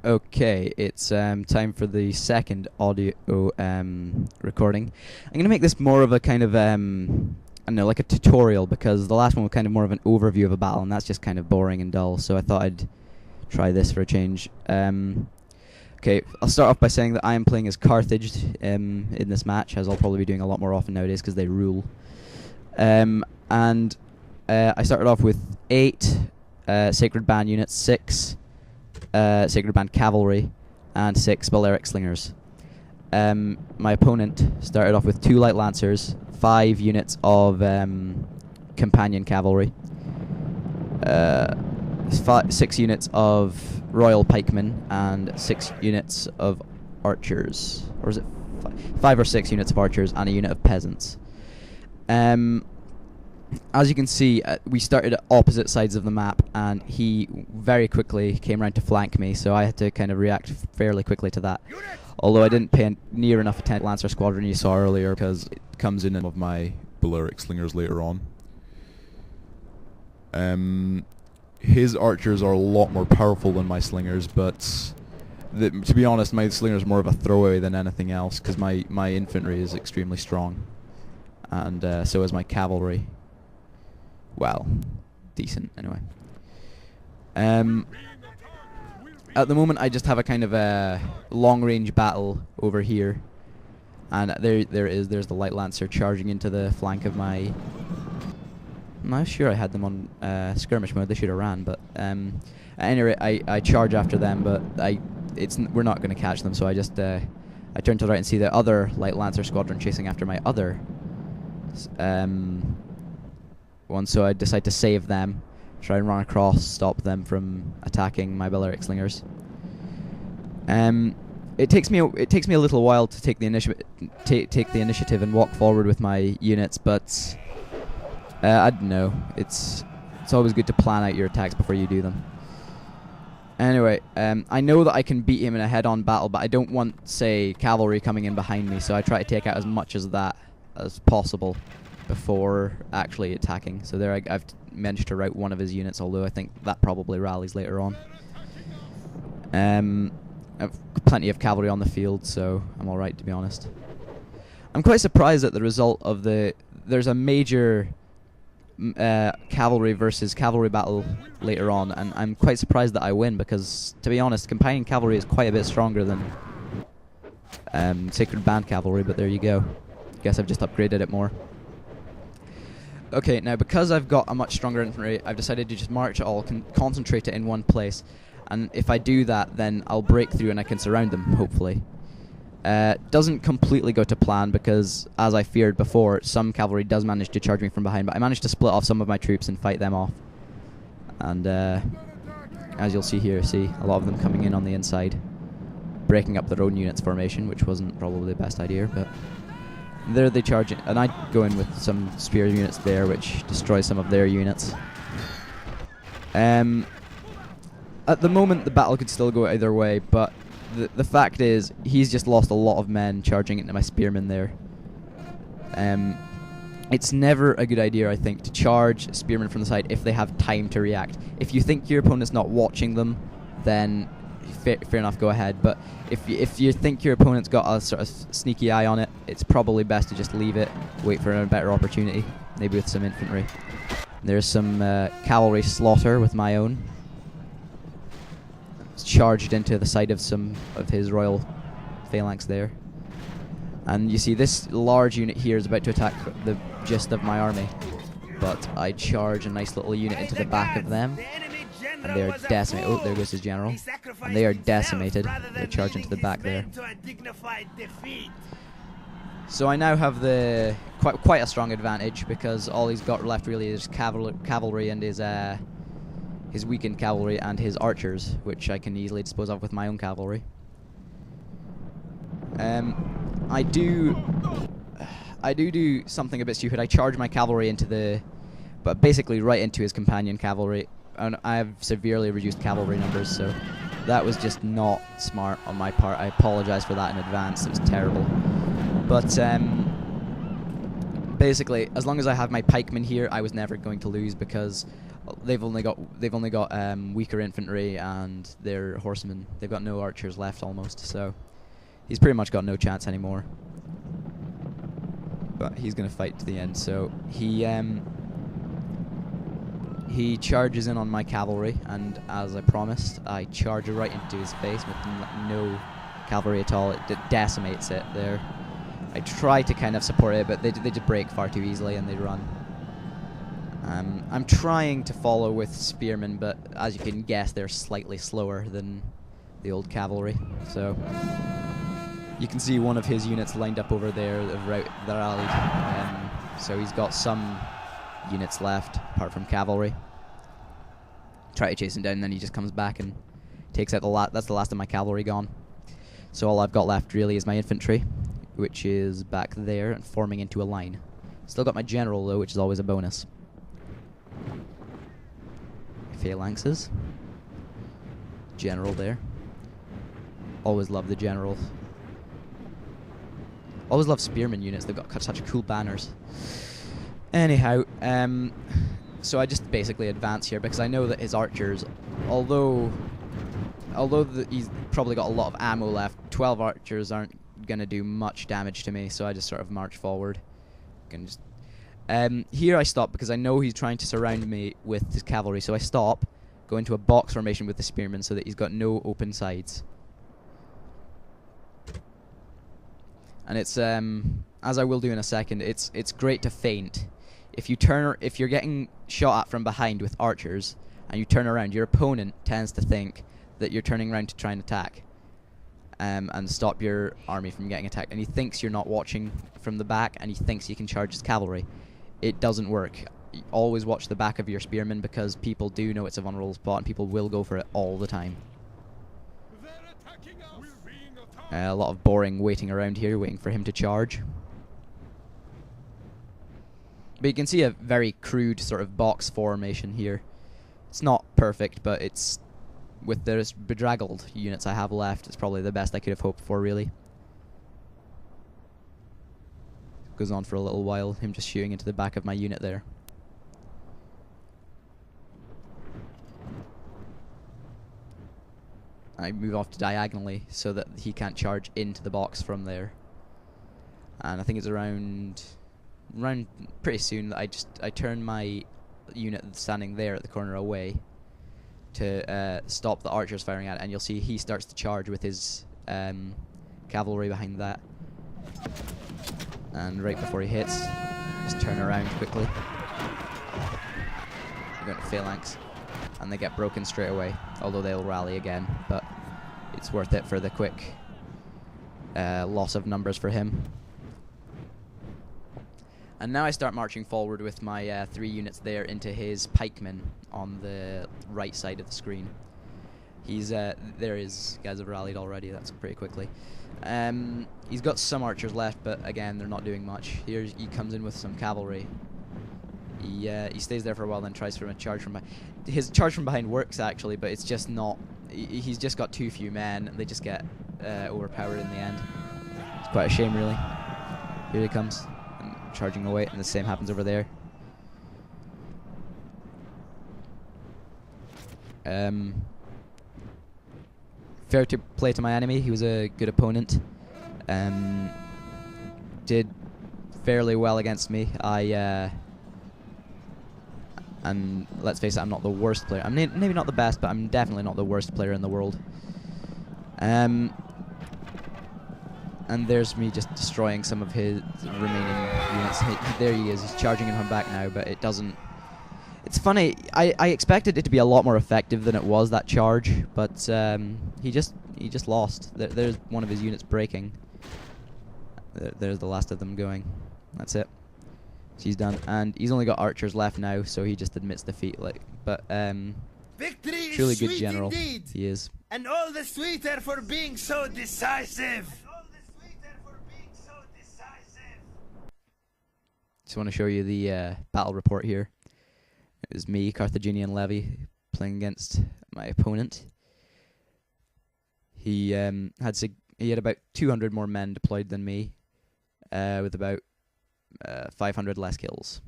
Okay, it's time for the second audio recording. I'm going to make this more of a kind of, I don't know, like a tutorial, because the last one was kind of more of an overview of a battle, and that's just kind of boring and dull, so I thought I'd try this for a change. Okay, I'll start off by saying that I am playing as Carthage in this match, as I'll probably be doing a lot more often nowadays, because they rule. And I started off with 8 Sacred Band units, 6 Sacred Band Cavalry, and 6 Balearic Slingers. My opponent started off with 2 Light Lancers, 5 units of Companion Cavalry, 6 units of Royal Pikemen, and 6 units of Archers. Or is it 5 or 6 units of Archers and a unit of Peasants. As you can see, we started at opposite sides of the map, and he very quickly came around to flank me, so I had to kind of react fairly quickly to that. Although I didn't pay near enough attention to the Lancer Squadron you saw earlier, because it comes in of my Balearic Slingers later on. His Archers are a lot more powerful than my Slingers, but to be honest, my Slingers are more of a throwaway than anything else, because my Infantry is extremely strong, and so is my Cavalry. Well, decent anyway. At the moment, I just have a kind of a long-range battle over here, and there's the Light Lancer charging into the flank of my. I'm not sure I had them on skirmish mode. They should have ran, but at any rate, I charge after them, but we're not going to catch them. So I just I turn to the right and see the other Light Lancer squadron chasing after my other one, so I decide to save them, try and run across, stop them from attacking my Balearic Slingers. It takes me a little while to take the initiative and walk forward with my units, but I don't know. It's always good to plan out your attacks before you do them. Anyway, I know that I can beat him in a head-on battle, but I don't want, say, cavalry coming in behind me, so I try to take out as much as that as possible before actually attacking. So there I've managed to rout one of his units, although I think that probably rallies later on. I've plenty of cavalry on the field, so I'm alright, to be honest. I'm quite surprised at the result of there's a major cavalry versus cavalry battle later on, and I'm quite surprised that I win, because, to be honest, Companion Cavalry is quite a bit stronger than Sacred Band Cavalry, but there you go. Guess I've just upgraded it more. Okay, now because I've got a much stronger infantry, I've decided to just march it all, concentrate it in one place, and if I do that, then I'll break through and I can surround them, hopefully. Doesn't completely go to plan, because, as I feared before, some cavalry does manage to charge me from behind, but I managed to split off some of my troops and fight them off. And as you'll see here, a lot of them coming in on the inside, breaking up their own units formation, which wasn't probably the best idea, but there they charge it, and I go in with some spear units there, which destroys some of their units. At the moment, the battle could still go either way, but the fact is, he's just lost a lot of men charging into my spearmen there. It's never a good idea, I think, to charge spearmen from the side if they have time to react. If you think your opponent's not watching them, then fair enough, go ahead. But if you think your opponent's got a sort of sneaky eye on it, it's probably best to just leave it, wait for a better opportunity, maybe with some infantry. There's some cavalry slaughter with my own. It's charged into the side of some of his royal phalanx there. And you see this large unit here is about to attack the gist of my army, but I charge a nice little unit into the back of them, and they are decimated. Oh, there goes his general. And they are decimated. They're charged into the back there. So I now have quite a strong advantage, because all he's got left really is cavalry and his weakened cavalry and his archers, which I can easily dispose of with my own cavalry. I do something a bit stupid. I charge my cavalry but basically right into his companion cavalry. And I have severely reduced cavalry numbers, so that was just not smart on my part. I apologize for that in advance. It was terrible. But basically, as long as I have my pikemen here, I was never going to lose, because They've only got weaker infantry and their horsemen. They've got no archers left almost, so he's pretty much got no chance anymore. But he's gonna fight to the end. So he charges in on my cavalry, and as I promised, I charge right into his face with no cavalry at all. It decimates it there. I try to kind of support it, but they just break far too easily and they run. I'm trying to follow with spearmen, but as you can guess, they're slightly slower than the old cavalry. So you can see one of his units lined up over there that rallied. So he's got some units left, apart from cavalry. Try to chase him down, and then he just comes back and takes out that's the last of my cavalry gone. So all I've got left really is my infantry, which is back there and forming into a line. Still got my general though, which is always a bonus. Phalanxes. General there. Always love the generals. Always love spearman units. They've got such cool banners. Anyhow, so I just basically advance here because I know that his archers, although he's probably got a lot of ammo left, 12 archers aren't gonna do much damage to me. So I just sort of march forward. Here I stop because I know he's trying to surround me with his cavalry, so I stop, go into a box formation with the spearmen so that he's got no open sides. And it's as I will do in a second, it's great to feint. If you're getting shot at from behind with archers and you turn around, your opponent tends to think that you're turning around to try and attack. And stop your army from getting attacked, and he thinks you're not watching from the back, and he thinks he can charge his cavalry. It doesn't work. You always watch the back of your spearmen because people do know it's a vulnerable spot and people will go for it all the time. A lot of boring waiting around here, waiting for him to charge. But you can see a very crude sort of box formation here. It's not perfect, but it's, with the bedraggled units I have left, it's probably the best I could have hoped for, really. Goes on for a little while, him just shooting into the back of my unit there. I move off diagonally so that he can't charge into the box from there. And I think it's around pretty soon that I turn my unit standing there at the corner away to stop the archers firing at it, and you'll see he starts to charge with his cavalry behind that. And right before he hits, just turn around quickly. You're going to phalanx, and they get broken straight away, although they'll rally again, but it's worth it for the quick loss of numbers for him. And now I start marching forward with my 3 units there into his pikemen on the right side of the screen. He's there his guys have rallied already. That's pretty quickly. He's got some archers left, but again they're not doing much. Here he comes in with some cavalry. He stays there for a while, then tries for a charge from behind. His charge from behind works actually, but it's just not. He's just got too few men, and they just get overpowered in the end. It's quite a shame, really. Here he comes, and charging away, and the same happens over there. Fair to play to my enemy. He was a good opponent. Did fairly well against me. And let's face it, I'm not the worst player. I'm maybe not the best, but I'm definitely not the worst player in the world. And there's me just destroying some of his remaining units. There he is. He's charging him back now, but it doesn't. It's funny. I expected it to be a lot more effective than it was, that charge, but he just lost. There's one of his units breaking. There's the last of them going. That's it. He's done, and he's only got archers left now, so he just admits defeat. But Victory truly is good sweet general. indeed, He is. and all the sweeter for being so decisive. Just want to show you the battle report here. It was me, Carthaginian levy, playing against my opponent. He had about 200 more men deployed than me, with about 500 less kills.